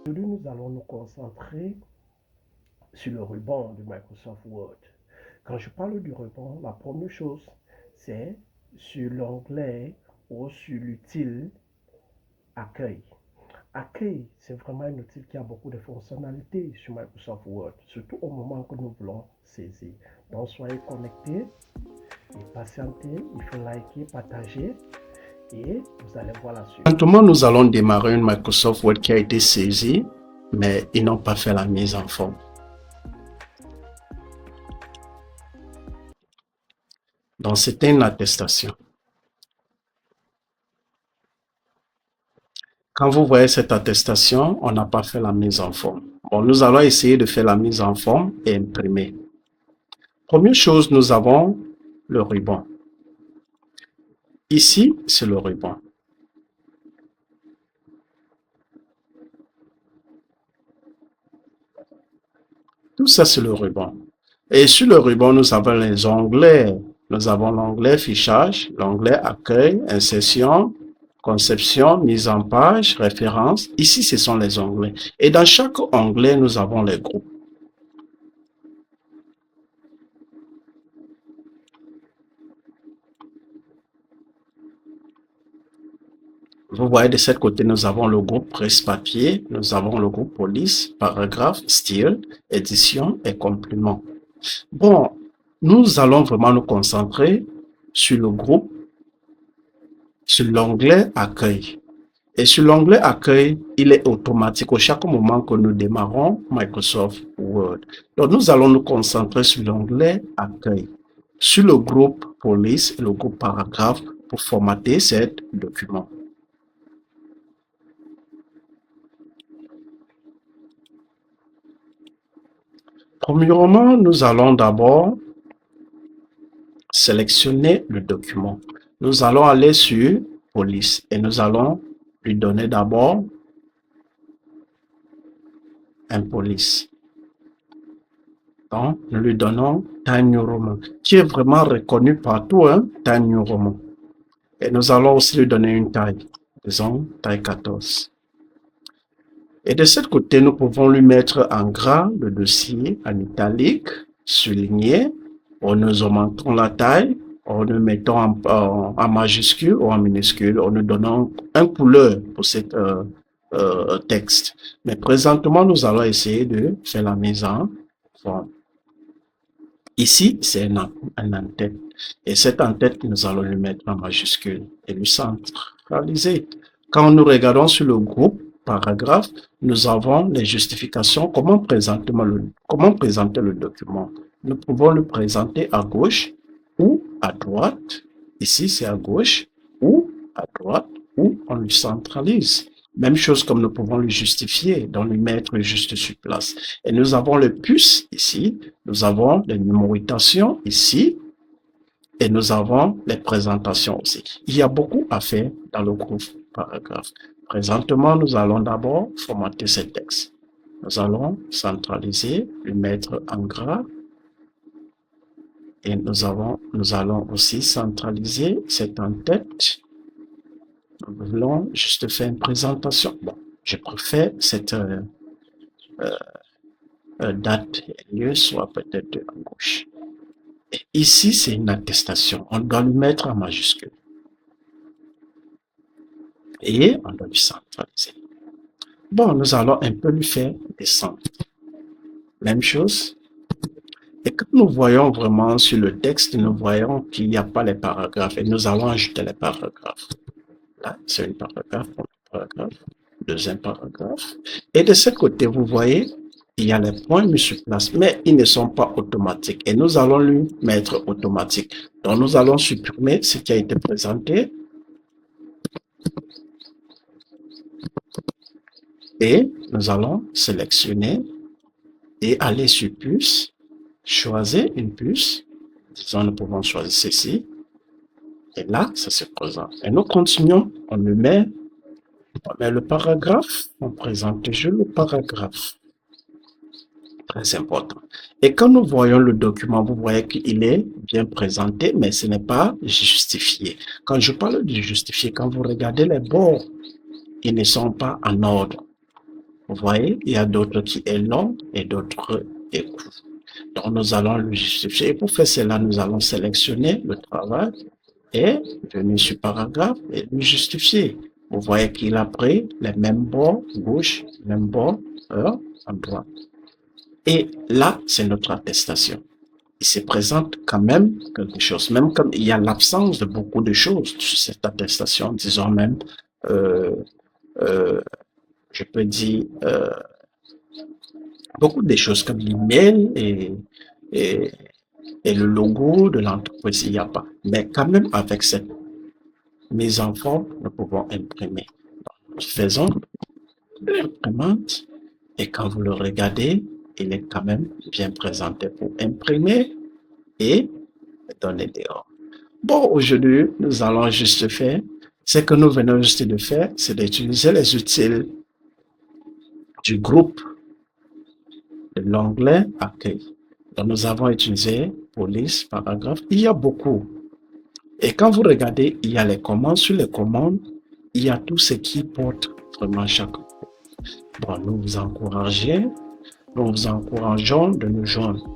Aujourd'hui, nous allons nous concentrer sur le ruban de Microsoft Word. Quand je parle du ruban, la première chose, c'est sur l'onglet ou sur l'outil Accueil. Accueil, c'est vraiment un outil qui a beaucoup de fonctionnalités sur Microsoft Word, surtout au moment que nous voulons saisir. Donc, soyez connectés et patientez. Il faut liker, partager et vous allez voir la suite. Maintenant, nous allons démarrer une Microsoft Word qui a été saisie, mais ils n'ont pas fait la mise en forme. Donc, c'était une attestation. Quand vous voyez cette attestation, on n'a pas fait la mise en forme. Bon, nous allons essayer de faire la mise en forme et imprimer. Première chose, nous avons le ruban. Ici, c'est le ruban. Tout ça, c'est le ruban. Et sur le ruban, nous avons les onglets. Nous avons l'onglet fichage, l'onglet accueil, insertion, conception, mise en page, référence. Ici, ce sont les onglets. Et dans chaque onglet, nous avons les groupes. Vous voyez, de ce côté, nous avons le groupe presse-papier, nous avons le groupe police, paragraphe, style, édition et complément. Bon, nous allons vraiment nous concentrer sur le groupe, sur l'onglet accueil. Et sur l'onglet accueil, il est automatique au chaque moment que nous démarrons Microsoft Word. Donc, nous allons nous concentrer sur l'onglet accueil, sur le groupe police et le groupe paragraphe pour formater ce document. Premièrement, nous allons d'abord sélectionner le document. Nous allons aller sur police et nous allons lui donner d'abord un police. Donc, nous lui donnons Times New Roman, qui est vraiment reconnu partout, hein, Times New Roman. Et nous allons aussi lui donner une taille, disons taille 14. Et de ce côté, nous pouvons lui mettre en gras le dossier, en italique, souligné, ou nous augmentons la taille, ou nous mettons en majuscule ou en minuscule, ou nous donnons une couleur pour cet texte. Mais présentement, nous allons essayer de faire la mise en forme. Ici, c'est un en-tête. Et cette en-tête, nous allons lui mettre en majuscule et lui centraliser. Quand nous regardons sur le groupe paragraphe, nous avons les justifications, comment présenter le document. Nous pouvons le présenter à gauche ou à droite. Ici, c'est à gauche ou à droite, ou on lui centralise. Même chose comme nous pouvons le justifier, donc lui mettre juste sur place. Et nous avons le puce ici, nous avons les numérisations ici, et nous avons les présentations aussi. Il y a beaucoup à faire dans le groupe paragraphe. Présentement, nous allons d'abord formater ce texte. Nous allons centraliser, lui mettre en gras, et nous allons aussi centraliser cette en-tête. Nous voulons juste faire une présentation. Bon, je préfère cette date et lieu soit peut-être à gauche. Et ici, c'est une attestation. On doit le mettre en majuscule. Et on doit le centraliser. Bon, nous allons un peu lui faire descendre. Même chose. Et quand nous voyons vraiment sur le texte, nous voyons qu'il n'y a pas les paragraphes. Et nous allons ajouter les paragraphes. Là, c'est un paragraphe, deuxième paragraphe. Et de ce côté, vous voyez, il y a les points mis sur place, mais ils ne sont pas automatiques. Et nous allons lui mettre automatique. Donc, nous allons supprimer ce qui a été présenté. Et nous allons sélectionner et aller sur puce, choisir une puce. Disons, nous pouvons choisir ceci. Et là, ça se présente. Et nous continuons, on met le paragraphe, on présente toujours le paragraphe. Très important. Et quand nous voyons le document, vous voyez qu'il est bien présenté, mais ce n'est pas justifié. Quand je parle de justifié, quand vous regardez les bords, ils ne sont pas en ordre. Vous voyez, il y a d'autres qui est long et d'autres est court. Donc, nous allons le justifier. Et pour faire cela, nous allons sélectionner le travail et venir sur paragraphe et le justifier. Vous voyez qu'il a pris les mêmes bords gauche, même bord à droite. Et là, c'est notre attestation. Il se présente quand même quelque chose, même comme il y a l'absence de beaucoup de choses sur cette attestation, disons même, je peux dire, beaucoup de choses comme l'email et, et le logo de l'entreprise, il n'y a pas. Mais quand même, avec cette mise en forme, nous pouvons imprimer. Nous faisons l'imprimante et quand vous le regardez, il est quand même bien présenté pour imprimer et donner dehors. Bon, aujourd'hui, nous allons juste faire, ce que nous venons juste de faire, c'est d'utiliser les outils du groupe de l'onglet accueil. Donc, nous avons utilisé police, paragraphe, il y a beaucoup. Et quand vous regardez, il y a les commandes, sur les commandes, il y a tout ce qui porte vraiment chaque groupe. Bon, nous vous encourageons de nous joindre.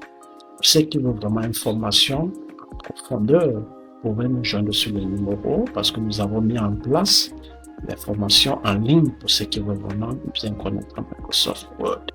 Ceux qui veulent vraiment information en profondeur, vous pouvez nous joindre sur le numéro parce que nous avons mis en place les formations en ligne pour ceux qui veulent vraiment bien connaître Microsoft Word.